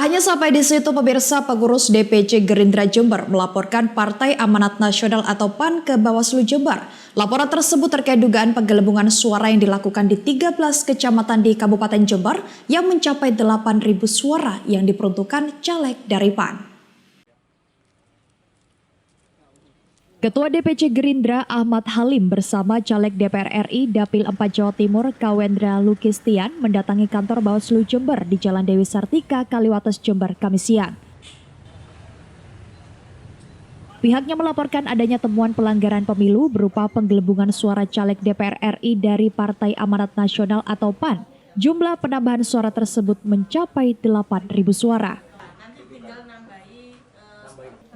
hanya sampai di situ pemirsa, pengurus DPC Gerindra Jember melaporkan Partai Amanat Nasional atau PAN ke Bawaslu Jember. Laporan tersebut terkait dugaan penggelembungan suara yang dilakukan di 13 kecamatan di Kabupaten Jember yang mencapai 8.000 suara yang diperuntukkan caleg dari PAN. Ketua DPC Gerindra Ahmad Halim bersama caleg DPR RI Dapil 4 Jawa Timur Kawendra Lukistian mendatangi kantor Bawaslu Jember di Jalan Dewi Sartika, Kaliwates, Jember, Kamis siang. Pihaknya melaporkan adanya temuan pelanggaran pemilu berupa penggelembungan suara caleg DPR RI dari Partai Amanat Nasional atau PAN. Jumlah penambahan suara tersebut mencapai 8.000 suara.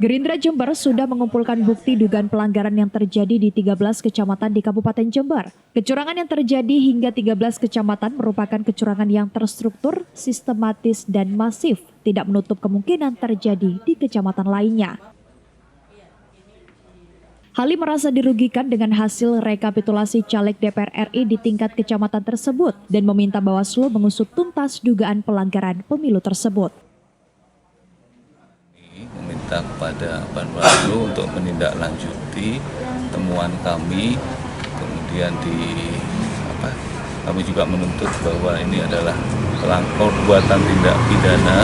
Gerindra Jember sudah mengumpulkan bukti dugaan pelanggaran yang terjadi di 13 kecamatan di Kabupaten Jember. Kecurangan yang terjadi hingga 13 kecamatan merupakan kecurangan yang terstruktur, sistematis, dan masif, tidak menutup kemungkinan terjadi di kecamatan lainnya. Halim merasa dirugikan dengan hasil rekapitulasi caleg DPR RI di tingkat kecamatan tersebut dan meminta Bawaslu mengusut tuntas dugaan pelanggaran pemilu tersebut. Meminta kepada Bawaslu untuk menindaklanjuti temuan kami, kemudian kami juga menuntut bahwa ini adalah perbuatan tindak pidana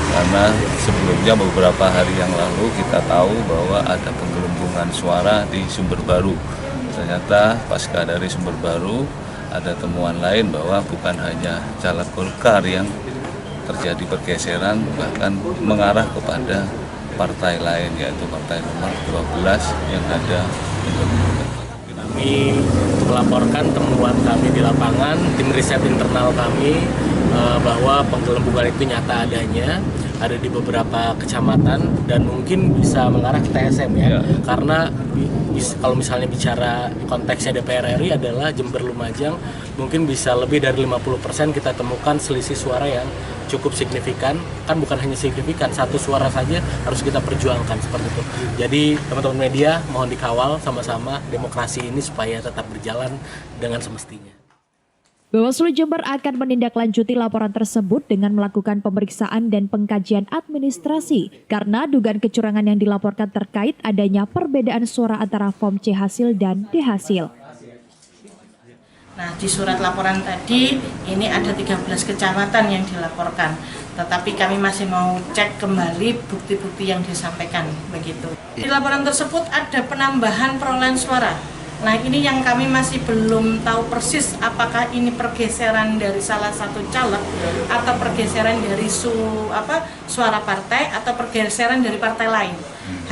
karena sebelumnya beberapa hari yang lalu kita tahu bahwa ada penggelembungan suara di Sumber Baru. Ternyata pasca dari Sumber Baru ada temuan lain bahwa bukan hanya caleg Golkar yang terjadi pergeseran, bahkan mengarah kepada partai lain, yaitu partai nomor 12 yang ada. Kami melaporkan temuan kami di lapangan, tim riset internal kami bahwa penggelembungan itu nyata adanya, ada di beberapa kecamatan dan mungkin bisa mengarah ke TSM ya. Karena kalau misalnya bicara konteksnya DPR RI adalah Jember Lumajang, mungkin bisa lebih dari 50% kita temukan selisih suara yang cukup signifikan. Kan bukan hanya signifikan, satu suara saja harus kita perjuangkan seperti itu. Jadi teman-teman media mohon dikawal sama-sama demokrasi ini supaya tetap berjalan dengan semestinya. Bawaslu Jember akan menindaklanjuti laporan tersebut dengan melakukan pemeriksaan dan pengkajian administrasi karena dugaan kecurangan yang dilaporkan terkait adanya perbedaan suara antara form C hasil dan D hasil. Nah, di surat laporan tadi ini ada 13 kecamatan yang dilaporkan, tetapi kami masih mau cek kembali bukti-bukti yang disampaikan begitu. Di laporan tersebut ada penambahan perolehan suara. Nah, ini yang kami masih belum tahu persis apakah ini pergeseran dari salah satu caleg atau pergeseran dari suara partai atau pergeseran dari partai lain.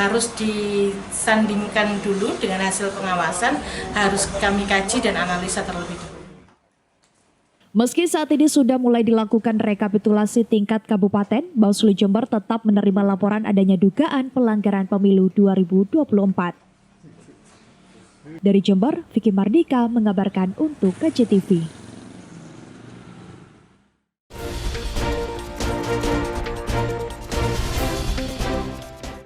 Harus disandingkan dulu dengan hasil pengawasan, harus kami kaji dan analisa terlebih dahulu. Meski saat ini sudah mulai dilakukan rekapitulasi tingkat kabupaten, Bawaslu Jember tetap menerima laporan adanya dugaan pelanggaran pemilu 2024. Dari Jember, Vicky Mardika mengabarkan untuk KJTV.